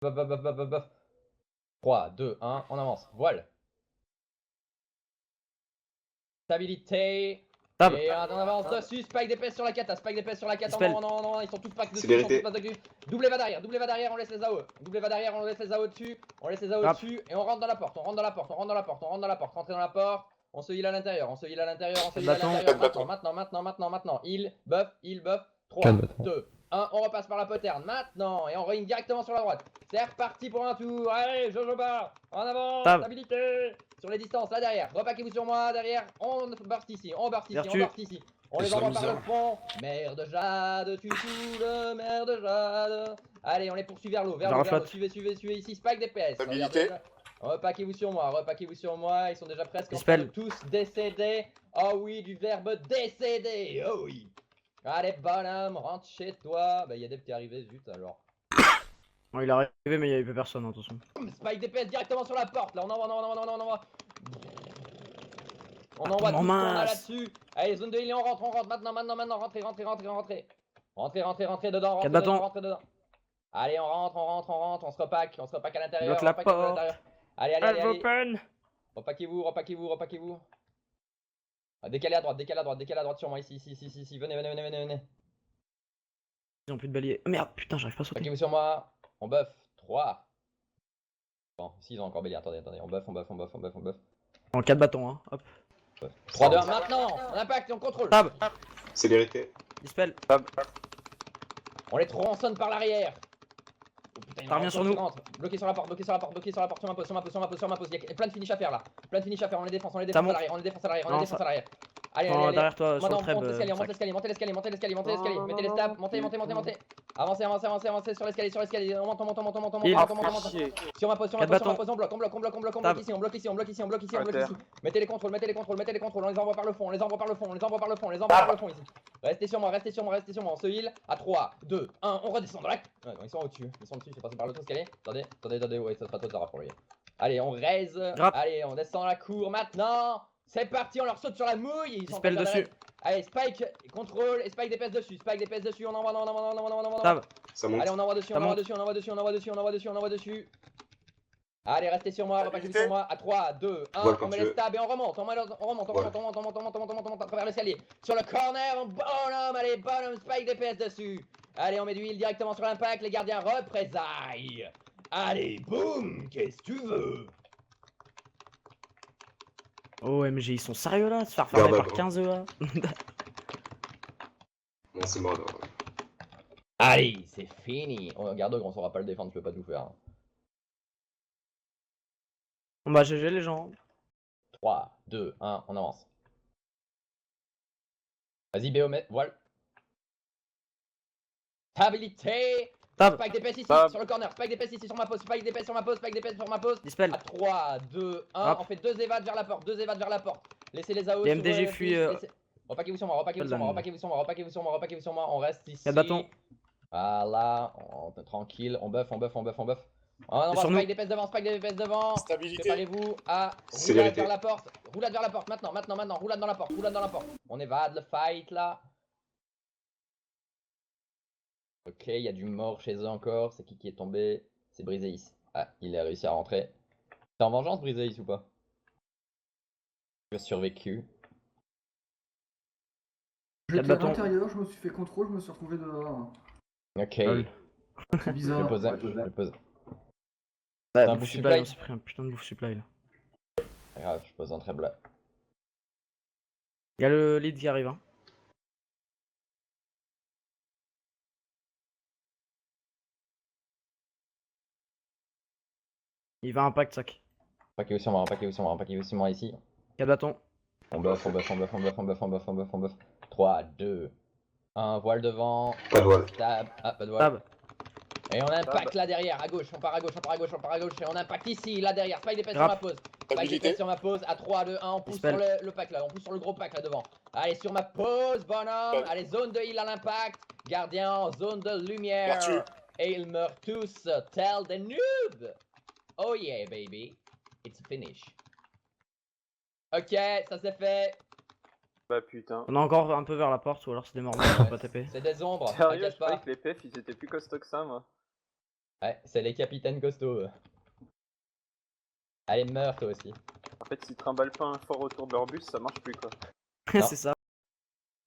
Bof, bof, bof, bof, bof, bof. 3, 2, 1, on avance. Voile. Stabilité. Tab. Et on avance dessus. Spike d'épaisse sur la cata. Spike d'épaisse sur la cata. Dispel. Non, non, non, ils sont tous pack dessus. Célérité. Ils sont tous pack dessus. Double va derrière. Double va derrière. On laisse les AO. Double va derrière. On laisse les AO dessus. On laisse les AO Rap. dessus. Et on rentre dans la porte. On rentre dans la porte. On rentre dans la porte. On rentre dans la porte. Rentrez dans la porte. On se heal à l'intérieur. On se heal à l'intérieur. On se heal à Bâton. l'intérieur. Maintenant. Heal, buff. 3, 2, 1. On repasse par la poterne. Maintenant. Et on rehine directement sur la droite. C'est reparti pour un tour. Allez, Jojo Bar. En avant. Tab. Stabilité. Sur les distances, là derrière. Repaquez-vous sur moi, derrière. On burst ici. On burst ici. Vertu. On burst ici. On les envoie par le fond. Mère de Jade, tu saoules, mère de Jade. Allez, on les poursuit vers l'eau. Vers l'eau. Suivez ici. Spike DPS. Stabilité. Repaquez-vous sur moi. Ils sont déjà presque Dispel. tous décédés. Oh oui, du verbe décéder. Oh oui. Allez, bonhomme, rentre chez toi. Bah, il y a Deb qui est arrivé, zut alors. Bon, il est arrivé, mais il y avait personne, hein, attention. Spike DPS directement sur la porte. Là, on envoie. On envoie tout ce qu'on a là-dessus. Allez, zone de heal, on rentre. Maintenant. Rentrez. Rentrez dedans. Quatre bâtons. Rentrez dedans. Allez, on rentre. On se repack à l'intérieur. Bloque la porte. Allez. Open. Repaquez-vous. Décalez à droite sur moi. Ici. Venez. Ils ont plus de balier. Oh, merde, putain, j'arrive pas à sauter. Repaquez-vous sur moi. On buff. 3. Bon, si, ils ont encore bélier. Attendez. On buff. En 4 bâtons, hein. Hop. 3, 2, 1, maintenant. On impact et on contrôle. Tab. Célérité. Dispel. On les tronçonne par l'arrière. Oh putain, Ça revient sur nous. Bloqué sur la porte, sur ma pose. Il y a plein de finish à faire là. On les défonce à l'arrière. Allez. Derrière toi, sur le Monte treb. l'escalier. Montez. Avancez sur l'escalier. On monte. Sur ma pose, on bloque ici. Mettez les contrôles. On les envoie par le fond ici. Restez sur moi. On se heal à 3, 2, 1. On redescend dans la. Ouais, ils sont au-dessus. Ils sont passés par l'autre escalier. Attendez. Ouais, ça sera trop tard pour lui. Allez, on raise. Grappe. Allez, on descend la cour maintenant. C'est parti, on leur saute sur la mouille. Ils sont Dispel dessus. Allez, Spike, contrôle et Spike DPS dessus. On envoie. Tab. Ça monte. Allez, on envoie dessus. Allez, restez sur moi, repassez sur moi. À 3, 2, 1. Voilà, On met les stabs et on remonte. On remonte vers l'escalier. Sur le corner, bonhomme, Spike DPS dessus. Allez, on met du heal directement sur l'impact. Les gardiens représailles. Allez, boum, qu'est-ce que tu veux? OMG, ils sont sérieux là? Se faire farmer par 15 EA. Bon, c'est mort là. Allez, c'est fini. On regarde, on saura pas le défendre, je peux pas tout faire. Bon bah GG les gens. 3, 2, 1, on avance. Vas-y, Béomet, voile. Stabilité. Tab. Spike DPS ici, Tab. sur le corner. Spike DPS ici sur ma pose. Spike DPS sur ma pose. Dispel. À 3, 2, 1. Hop. On fait 2 évades vers la porte. Laissez les AO. Les MDG fuient. Repaquez-vous sur moi. On reste ici. 4 bâtons. Voilà, on est tranquille. On buff. On envoie sur nous. Spike DPS devant. Stabilité. Préparez-vous à roulade Célérité. vers la porte. Maintenant. Roulade dans la porte. On évade le fight là. Ok, il y a du mort chez eux encore. C'est qui est tombé? C'est Briseis. Ah, il a réussi à rentrer. T'es en vengeance, Briseis, ou pas? Tu as survécu. Quatre J'étais à bâtons. l'intérieur, je me suis fait contrôle, je me suis retrouvé dehors. Ok. Lol. C'est Je bizarre. vais pose. Ouais, un bouffe bouffe supply, supply. on s'est pris un putain de bouffe supply là. Pas grave, je pose un très blanc. Y'a le lead qui arrive, hein. Il va impact sac. Repaquez-vous sur moi ici. 4 bâtons. On buff. 3, 2, 1, voile devant. Pas de voile. Stab. Ah, pas de voile. Tab. Et on impacte là derrière, à gauche, on part à gauche, et on impacte ici, là derrière, Spike DPS sur ma pose. Spike DPS sur ma pose, à 3, 2, 1, on pousse sur le pack là, on pousse sur le gros pack là devant. Allez, sur ma pose, bonhomme, allez, zone de heal à l'impact, gardien en zone de lumière. Vertu. Et ils meurent tous, tell the noob. Oh yeah, baby, it's a finish. Ok, ça c'est fait. Bah putain. On est encore un peu vers la porte ou alors c'est des morts qui sont pas tapés. C'est des ombres, Sérieux, t'inquiète je croyais pas. que les PF ils étaient plus costauds que ça, moi. Ouais, c'est les capitaines costauds. Allez, meurs toi aussi. En fait, s'ils trimballent pas un fort autour de leur bus, ça marche plus quoi. Non. C'est ça.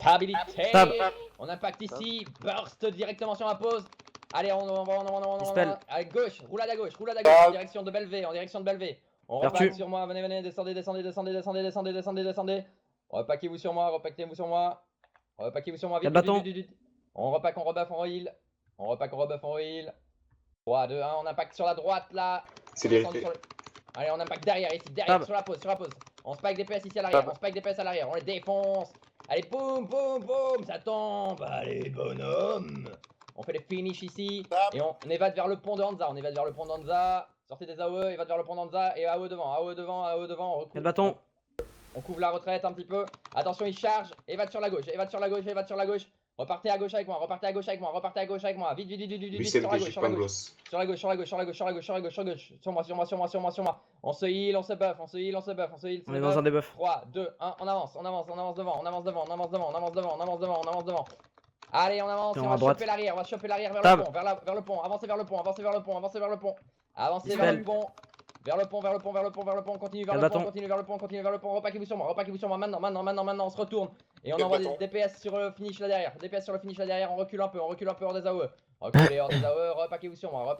Stabilité. Stab. On impacte ici. Burst directement sur ma pause. Allez, on Dispel. à gauche, roulade à gauche, en direction de Belvé, On Vertu. repack sur moi, venez, descendez. Repackez-vous sur moi, Repackez-vous sur moi, Quatre bâtons. vite. On repack, on rebuff, on heal. 3, 2, 1, on impacte sur la droite là. Célérité. Allez, on impacte derrière, ici, derrière, Tab. sur la pause. On spike des PS ici à l'arrière, on les défonce. Allez, boum, ça tombe. Allez, bonhomme. On fait les finish ici. Et on évade vers le pont de Hanza. Sortez des AOE, évade vers le pont d'Hanza. Et AOE devant. On recule. Quatre bâtons. On couvre la retraite un petit peu. Attention, il charge. Évade sur la gauche. Repartez à gauche avec moi. Vite. Lucien DG Pangloss. Sur la gauche. Sur moi. On se heal, on se buff. On est dans un debuff. 3, 2, 1, on avance devant. Allez, on avance, Et on on va à droite. choper l'arrière, vers Tab. le pont, avancez vers le pont. Avancez vers le pont, Dispel. vers le pont, continue vers Quatre le bâtons. pont, repackez-vous sur moi, maintenant, on se retourne. Et on envoie des DPS sur le finish là derrière, on recule un peu hors des AOE. Reculez hors des AOE, repackez-vous sur moi.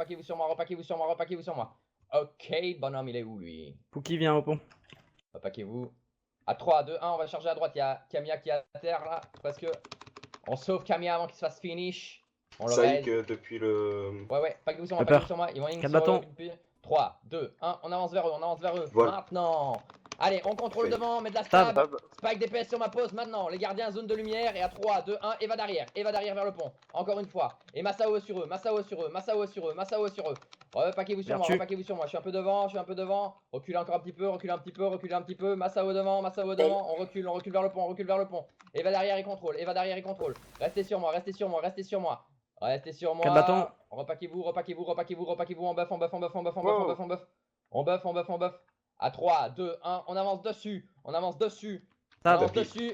Ok, bonhomme, il est où lui? Pouki vient au pont. Repackez-vous. À 3, 2, 1, on va charger à droite, il y a Kamiya qui est à terre là, parce que on sauve Kamiya avant qu'il se fasse finish. On le Saïk raise. depuis le. Ouais, packez-vous sur moi, ils vont ing Quatre sur bâtons. 3, 2, 1, on avance vers eux, Voilà. maintenant. Allez, on contrôle Fait. devant, met de la Stab. stab. Spike DPS sur ma pause maintenant, les gardiens zone de lumière. Et à 3, 2, 1, évade arrière vers le pont. Encore une fois. Et Masao sur eux. Repackez-vous sur moi, Vertu. je suis un peu devant. Reculez encore un petit peu. Masao devant. On recule vers le pont. Évade arrière et contrôle. Restez sur moi. Quatre bâtons. Repackez-vous. On buff. À 3, 2, 1, on avance dessus. Tab.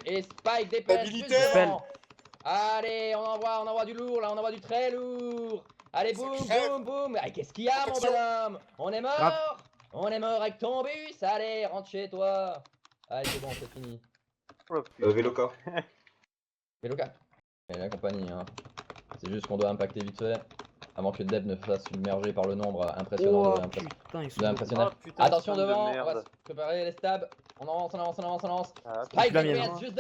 Et spike DPS juste devant. Allez, on envoie du lourd là, on envoie du très lourd. Allez, boum. Allez, qu'est-ce qu'il y a, mon bonhomme? On est mort avec ton bus. Allez, rentre chez toi. Allez, c'est bon, c'est fini. Veloka. Veloka. Et la compagnie, hein. C'est juste qu'on doit impacter vite fait. Avant que Deb ne fasse submerger par le nombre impressionnant Oh de putain, ils sont. l'impressionnant. Oh, putain, Attention ce de devant, on merde. va se préparer les stabs. On avance. Ah, Spike la DPS mienne. juste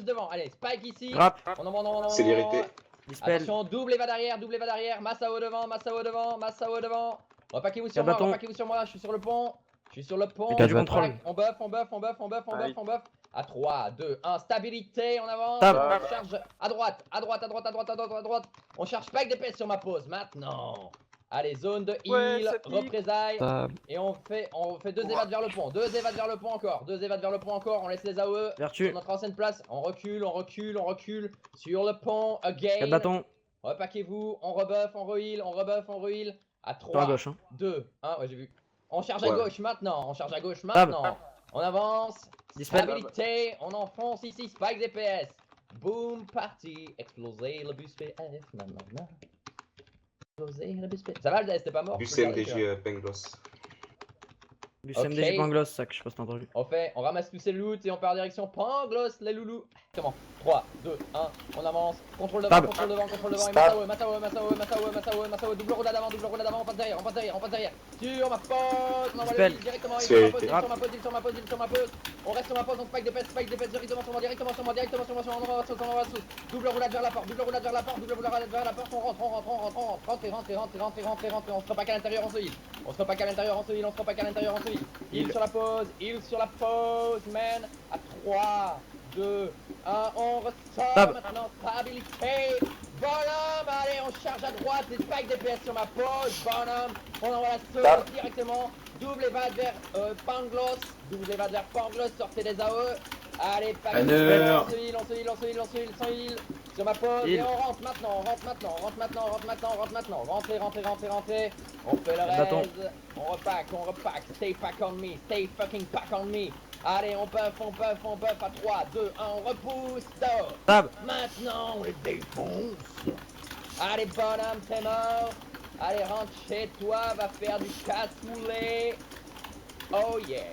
devant. Allez, spike ici. Grappe. On envoie. Célérité. Dispel. Attention, double évade arrière. Masao devant. Repackez-vous sur Quatre moi, bâtons. je suis sur le pont. Et t'as du contrôle. On buff. À 3, 2, 1, stabilité, on avance. Tab. On charge à droite. On charge spike DPS sur ma pause, maintenant. Allez, zone de Ouais, heal, ça pique. représailles. Et on fait 2 évades vers le pont. 2 évades vers le pont encore. On laisse les AOE Vertu. sur notre ancienne place. On recule. Sur le pont, Quatre again. bâtons. Repackez-vous, on rebuff, on reheal. À Sur la 3, gauche. Hein. 2, 1, ouais, j'ai vu. On charge à Ouais. gauche maintenant. On avance. Dispel. Stabilité, on enfonce ici, spike DPS. Boom, party, exploser le bus PF. Nanana. Exploser le bus PF. Ça va, le c'était pas mort? Lucien DG Pangloss. Du Ok. CMDG Pangloss, ça que je sais pas si t'as entendu. On ramasse tous ces loots et on part en direction Pangloss, les loulous. Comment? 3, 2, 1, on avance. Contrôle devant. Stab. Et Masao, double roulade avant, on passe derrière. Sur ma pause, on envoie le Dispel. heal directement, C'est il sur ma pause. On reste sur ma pose, on spike DPS directement sur moi, on envoie sous. Double roulade vers la porte, on rentre, on se repack à l'intérieur, on se heal. On se repack à l'intérieur, on se heal. Heal sur la pause, man. À 3, 2, 1, on ressort Tab. maintenant, stabilité. Bonhomme, allez, on charge à droite, les spikes DPS sur ma pause, bonhomme. On envoie la sauce directement. Double évade vers Pangloss, sortez des AOE. Allez, pack on se heal. Sur ma pause, et on rentre maintenant. Rentrez. On fait le Bâton. raise. On repack. Stay fucking pack on me. Allez, on buff. À 3, 2, 1, on repousse. Dehors. Tab. Maintenant, on les défonce. Allez, bonhomme, t'es mort. Allez, rentre chez toi, va faire du cassoulet. Oh yeah.